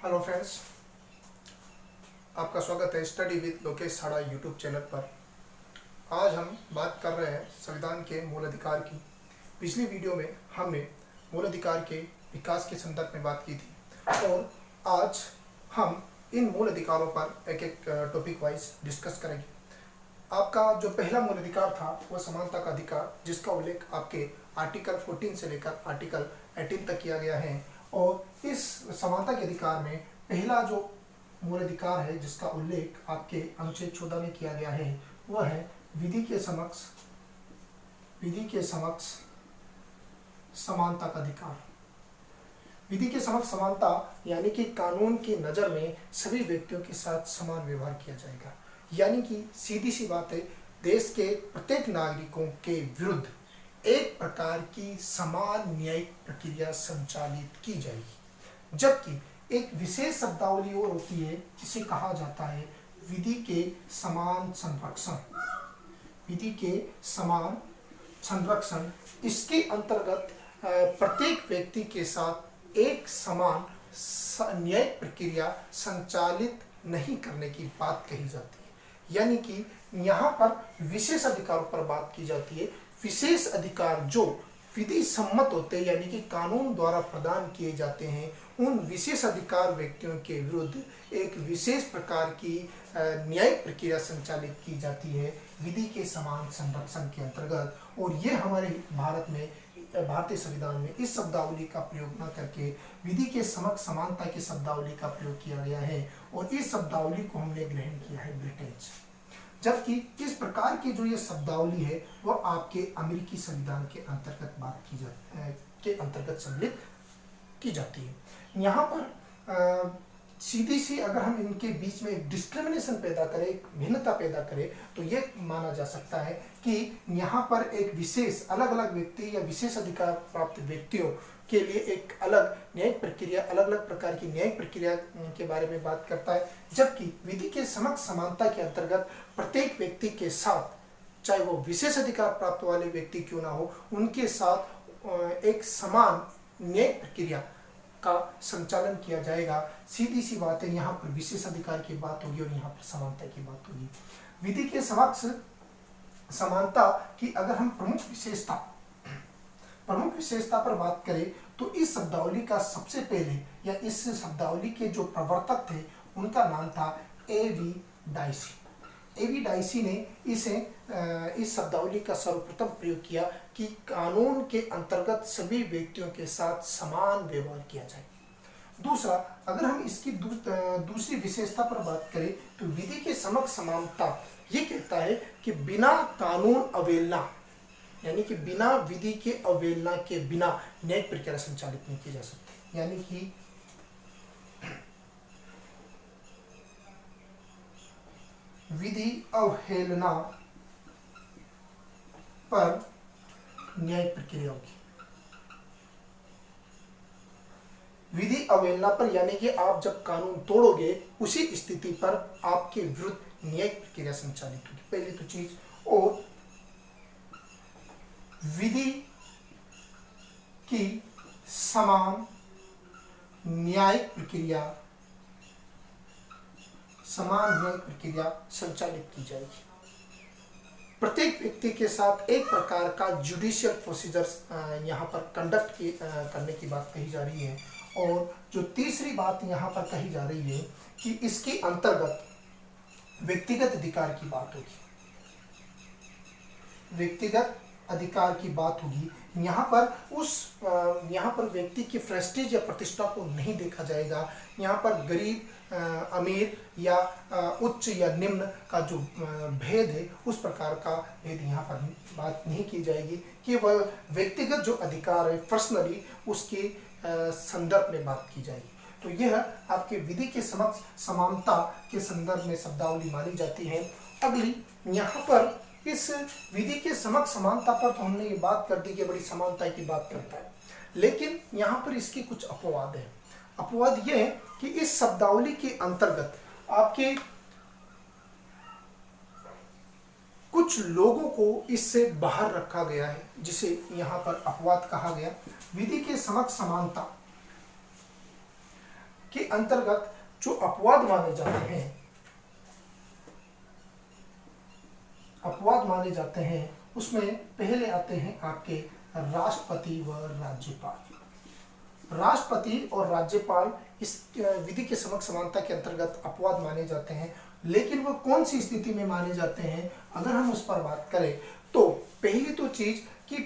Hello friends, आपका स्वागत है स्टडी विद लोकेश साड़ा यूट्यूब चैनल पर। आज हम बात कर रहे हैं संविधान के मूल अधिकार की। पिछली वीडियो में हमने मूल अधिकार के विकास के संदर्भ में बात की थी और आज हम इन मूल अधिकारों पर एक एक टॉपिक वाइज डिस्कस करेंगे। आपका जो पहला मूल अधिकार था वह समानता का अधिकार, जिसका उल्लेख आपके आर्टिकल 14 से लेकर आर्टिकल 18 तक किया गया है। और इस समानता के अधिकार में पहला जो मूल अधिकार है जिसका उल्लेख आपके अनुच्छेद 14 में किया गया है वह है विधि के समक्ष समानता का अधिकार। विधि के समक्ष समानता यानी कि कानून की नज़र में सभी व्यक्तियों के साथ समान व्यवहार किया जाएगा। यानी कि सीधी सी बात है, देश के प्रत्येक नागरिकों के विरुद्ध एक प्रकार की समान न्यायिक प्रक्रिया संचालित की जाएगी। जबकि एक विशेष शब्दावली और होती है जिसे कहा जाता है विधि के समान संरक्षण। विधि के समान संरक्षण, इसके अंतर्गत प्रत्येक व्यक्ति के साथ एक समान न्यायिक प्रक्रिया संचालित नहीं करने की बात कही जाती है। यानी कि यहाँ पर विशेष अधिकारों पर बात की जाती है। विशेष अधिकार जो विधि सम्मत होते हैं यानी कि कानून द्वारा प्रदान किए जाते हैं, उन विशेष अधिकार व्यक्तियों के विरुद्ध एक विशेष प्रकार की न्यायिक प्रक्रिया संचालित की जाती है विधि के समान संरक्षण के अंतर्गत। और ये हमारे भारत में भारतीय संविधान में इस शब्दावली का प्रयोग न करके विधि के समक्ष समानता की शब्दावली का प्रयोग किया गया है और इस शब्दावली को हमने ग्रहण किया है ब्रिटेन से। जबकि इस प्रकार की जो ये शब्दावली है वह आपके अमेरिकी संविधान के अंतर्गत सम्मिलित की जाती है। यहाँ पर सीधी सी अगर हम इनके बीच में एक डिस्क्रिमिनेशन पैदा करें, एक भिन्नता पैदा करें, तो ये माना जा सकता है कि यहाँ पर एक विशेष अलग अलग व्यक्ति या विशेष अधिकार प्राप्त व्यक्तियों के लिए एक अलग न्यायिक प्रक्रिया, अलग अलग प्रकार की न्यायिक प्रक्रिया के बारे में बात करता है। जबकि विधि के समक्ष समानता के अंतर्गत प्रत्येक व्यक्ति के साथ, चाहे वो विशेष अधिकार प्राप्त वाले व्यक्ति क्यों ना हो, उनके साथ एक समान न्यायिक प्रक्रिया का संचालन किया जाएगा। सीधी सी बात है, यहाँ पर विशेष अधिकार की बात होगी और यहाँ पर समानता की बात होगी। विधि के समक्ष समानता की अगर हम प्रमुख विशेषता पर बात करें तो इस शब्दावली का सबसे पहले या इस शब्दावली के जो प्रवर्तक थे उनका नाम था ए.वी. डाइसी। ए.वी. डाइसी ने इस शब्दावली का सर्वप्रथम प्रयोग किया कि कानून के अंतर्गत सभी व्यक्तियों के साथ समान व्यवहार किया जाए। दूसरा, अगर हम इसकी दूसरी विशेषता पर बात करें तो विधि के समक्ष समानता ये कहता है कि बिना कानून अवहेलना यानी कि बिना विधि के अवहेलना के बिना न्यायिक प्रक्रिया संचालित नहीं की जा सकती। यानी कि विधि अवहेलना पर न्यायिक प्रक्रिया होगी। विधि अवहेलना पर यानी कि आप जब कानून तोड़ोगे उसी स्थिति पर आपके विरुद्ध न्यायिक प्रक्रिया संचालित होगी, पहली तो चीज। और विधि की समान न्यायिक प्रक्रिया संचालित की जाएगी। प्रत्येक व्यक्ति के साथ एक प्रकार का जुडिशियल प्रोसीजर्स यहाँ पर कंडक्ट करने की बात कही जा रही है। और जो तीसरी बात यहाँ पर कही जा रही है कि इसके अंतर्गत व्यक्तिगत अधिकार की बात होगी। व्यक्तिगत अधिकार की बात होगी। यहाँ पर व्यक्ति की प्रेस्टीज या प्रतिष्ठा को नहीं देखा जाएगा। यहाँ पर गरीब अमीर या उच्च या निम्न का जो भेद है उस प्रकार का भेद यहाँ पर बात नहीं की जाएगी। केवल व्यक्तिगत जो अधिकार है पर्सनली उसके संदर्भ में बात की जाएगी। तो यह आपके विधि के समक्ष समानता के संदर्भ में शब्दावली मानी जाती है। अगली यहाँ पर इस विधि के समक्ष समानता पर तो हमने ये बात कर दी कि बड़ी समानता की बात करता है, लेकिन यहाँ पर इसके कुछ अपवाद हैं। अपवाद ये है कि इस शब्दावली के अंतर्गत आपके कुछ लोगों को इससे बाहर रखा गया है, जिसे यहाँ पर अपवाद कहा गया। विधि के समक्ष समानता के अंतर्गत जो अपवाद माने जाते हैं, उसमें पहले आते हैं आपके राष्ट्रपति व राज्यपाल। राष्ट्रपति और राज्यपाल इस विधि के समक्ष समानता के अंतर्गत अपवाद माने जाते हैं, लेकिन वो कौन सी स्थिति में माने जाते हैं अगर हम उस पर बात करें तो पहली तो चीज कि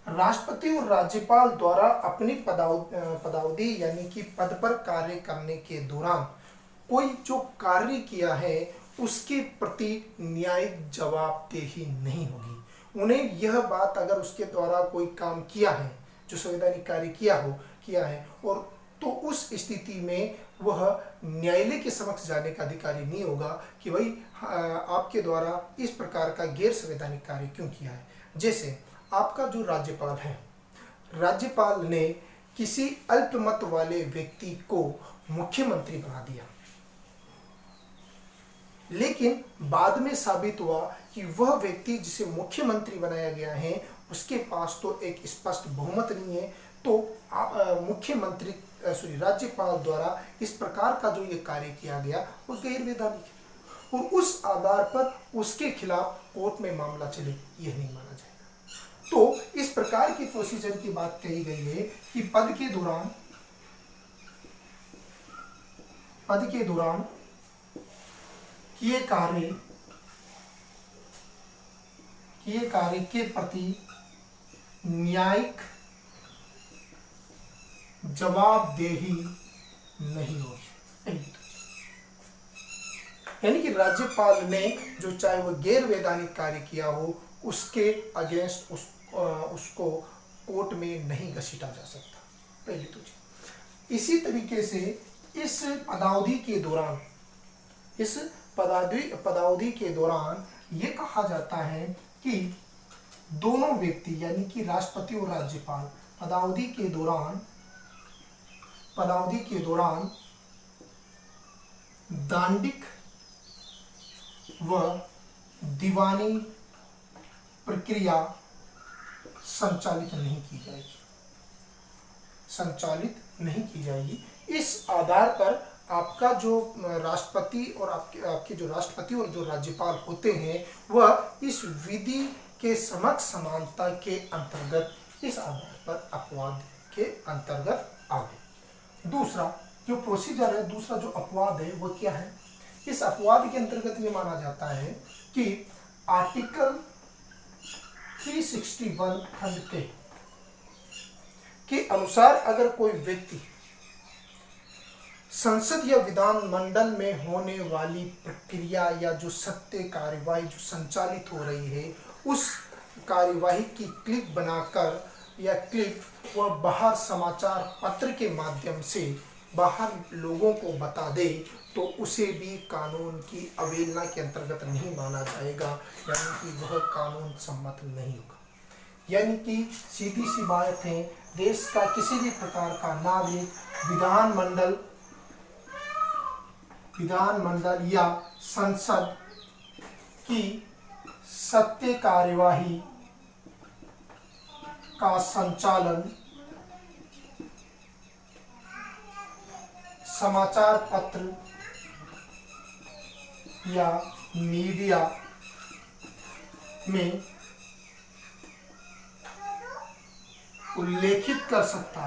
राष्ट्रपति और राज्यपाल द्वारा अपनी पदावधि यानी कि पद पर कार्य करने के दौरान कोई जो कार्य किया है उसके प्रति न्यायिक जवाबदेही नहीं होगी। उन्हें यह बात अगर उसके द्वारा कोई काम किया है, जो संवैधानिक कार्य किया है और तो उस स्थिति में वह न्यायालय के समक्ष जाने का अधिकारी नहीं होगा कि भाई आपके द्वारा इस प्रकार का गैर संवैधानिक कार्य क्यों किया है। जैसे आपका जो राज्यपाल है, राज्यपाल ने किसी अल्पमत वाले व्यक्ति को मुख्यमंत्री बना दिया, लेकिन बाद में साबित हुआ कि वह व्यक्ति जिसे मुख्यमंत्री बनाया गया है उसके पास तो एक स्पष्ट बहुमत नहीं है, तो राज्यपाल द्वारा इस प्रकार का जो ये कार्य किया गया वो गैर वैधानिक है और उस आधार पर उसके खिलाफ कोर्ट में मामला चले, यह नहीं माना जाएगा। तो इस प्रकार की प्रोसीजर की बात कही गई है कि पद के दौरान किए कार्य के प्रति न्यायिक जवाबदेही नहीं होगी। यानी कि राज्यपाल ने जो चाहे वह गैर वैधानिक कार्य किया हो उसके अगेंस्ट उसको कोर्ट में नहीं घसीटा जा सकता, पहली तो चीज। इसी तरीके से इस पदावधि के दौरान ये कहा जाता है कि दोनों व्यक्ति यानी कि राष्ट्रपति और राज्यपाल पदावधि के दौरान दांडिक व दीवानी प्रक्रिया संचालित नहीं की जाएगी। इस आधार पर आपका जो राष्ट्रपति और आपके जो राष्ट्रपति और जो राज्यपाल होते हैं वह इस विधि के समक्ष समानता के अंतर्गत इस आधार पर अपवाद के अंतर्गत आ गए। दूसरा जो प्रोसीजर है, दूसरा जो अपवाद है वह क्या है? इस अपवाद के अंतर्गत ये माना जाता है कि आर्टिकल 361 खंड के अनुसार अगर कोई व्यक्ति संसद या विधान मंडल में होने वाली प्रक्रिया या जो सत्य कार्यवाही जो संचालित हो रही है उस कार्यवाही की क्लिप बनाकर या क्लिप वह बाहर समाचार पत्र के माध्यम से बाहर लोगों को बता दे तो उसे भी कानून की अवहेलना के अंतर्गत नहीं माना जाएगा, यानी कि वह कानून सम्मत नहीं होगा। यानी कि सीधी सी बात है, देश का किसी भी प्रकार का नागरिक विधान मंडल या संसद की सत्य कार्यवाही का संचालन समाचार पत्र या मीडिया में उल्लेखित कर सकता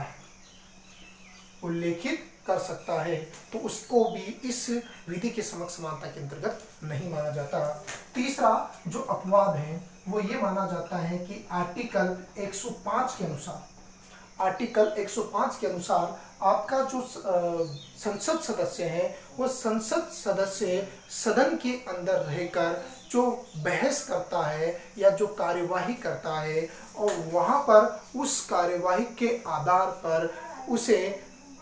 है तो उसको भी इस विधि के समक्ष समानता के अंतर्गत नहीं माना जाता। तीसरा जो अपवाद है वो ये माना जाता है कि आर्टिकल 105 के अनुसार आपका जो संसद सदस्य है वो संसद सदस्य सदन के अंदर रहकर जो बहस करता है या जो कार्यवाही करता है और वहाँ पर उस कार्यवाही के आधार पर उसे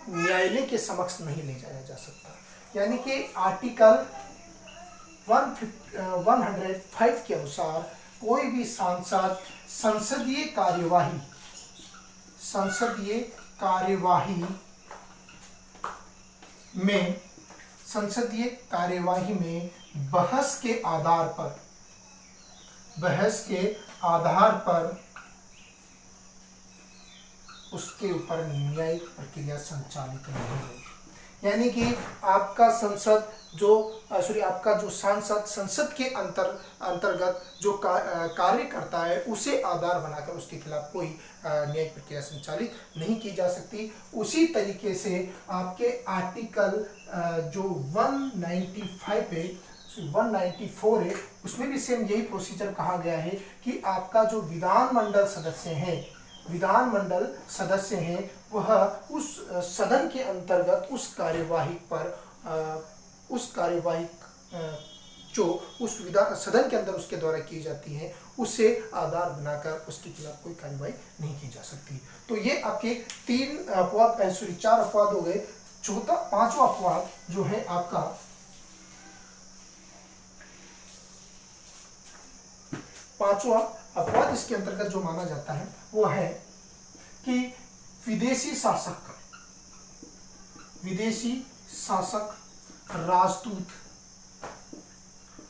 न्यायालय के समक्ष नहीं ले जाया जा सकता। यानी कि आर्टिकल 105 के अनुसार कोई भी सांसद संसदीय कार्यवाही में बहस के आधार पर उसके ऊपर न्यायिक प्रक्रिया संचालित नहीं होगी। यानी कि आपका संसद जो आपका जो सांसद संसद के अंतर्गत जो कार्य करता है उसे आधार बनाकर उसके खिलाफ कोई न्यायिक प्रक्रिया संचालित नहीं की जा सकती। उसी तरीके से आपके आर्टिकल जो 195 है 194 है उसमें भी सेम यही प्रोसीजर कहा गया है कि आपका जो विधानमंडल सदस्य हैं वह उस सदन के अंतर्गत उस कार्यवाही जो उस सदन के अंदर उसके द्वारा की जाती है उसे आधार बनाकर उसके खिलाफ कोई कार्यवाही नहीं की जा सकती। तो ये आपके 4 अपवाद हो गए। पांचवा अपवाद जो है आपका पांचवा अपवाद इसके अंतर्गत जो माना जाता है वो है कि विदेशी शासक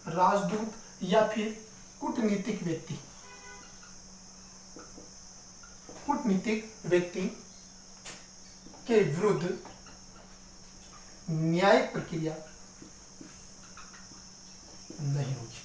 राजदूत या फिर कूटनीतिक व्यक्ति के विरुद्ध न्यायिक प्रक्रिया नहीं होगी।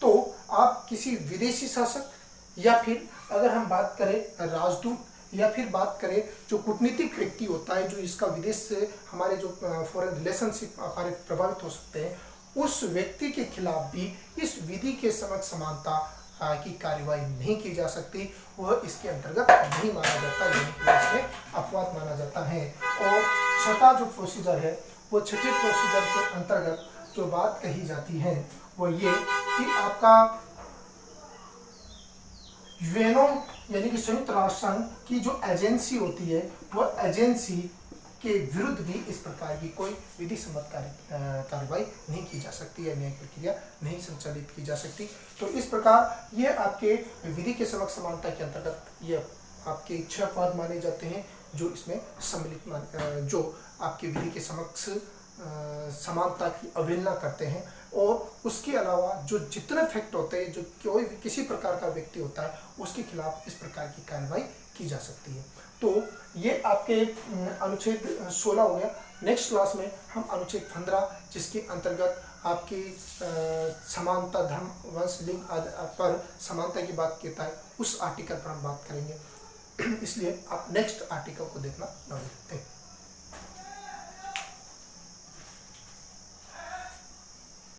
तो आप किसी विदेशी शासक या फिर अगर हम बात करें राजदूत या फिर बात करें जो कूटनीतिक व्यक्ति होता है जो इसका विदेश से हमारे जो फॉरेन रिलेशनशिप हमारे प्रभावित हो सकते हैं, उस व्यक्ति के खिलाफ भी इस विधि के समक्ष समानता की कार्यवाही नहीं की जा सकती, वह इसके अंतर्गत नहीं माना जाता, यानी कि इसमें अपवाद माना जाता है। और छठा जो प्रोसीजर है वो छठे प्रोसीजर के अंतर्गत जो बात कही जाती है वो ये कि आपका यूएनओ यानी कि संयुक्त राष्ट्र संघ की जो एजेंसी होती है वह एजेंसी के विरुद्ध भी इस प्रकार की कोई विधि सम्मत कार्रवाई नहीं की जा सकती या न्यायिक प्रक्रिया नहीं संचालित की जा सकती। तो इस प्रकार ये आपके विधि के समक्ष समानता के अंतर्गत ये आपके 6 अपवाद माने जाते हैं जो इसमें सम्मिलित जो आपके विधि के समक्ष समानता की अवहेलना करते हैं। और उसके अलावा जो जितने फैक्ट होते हैं जो कोई भी किसी प्रकार का व्यक्ति होता है उसके खिलाफ इस प्रकार की कार्रवाई की जा सकती है। तो ये आपके अनुच्छेद 16 हो गया। नेक्स्ट क्लास में हम अनुच्छेद 15 जिसके अंतर्गत आपकी समानता धर्म वंश लिंग पर समानता की बात कहता है उस आर्टिकल पर हम बात करेंगे। इसलिए आप नेक्स्ट आर्टिकल को देखना न भूलें।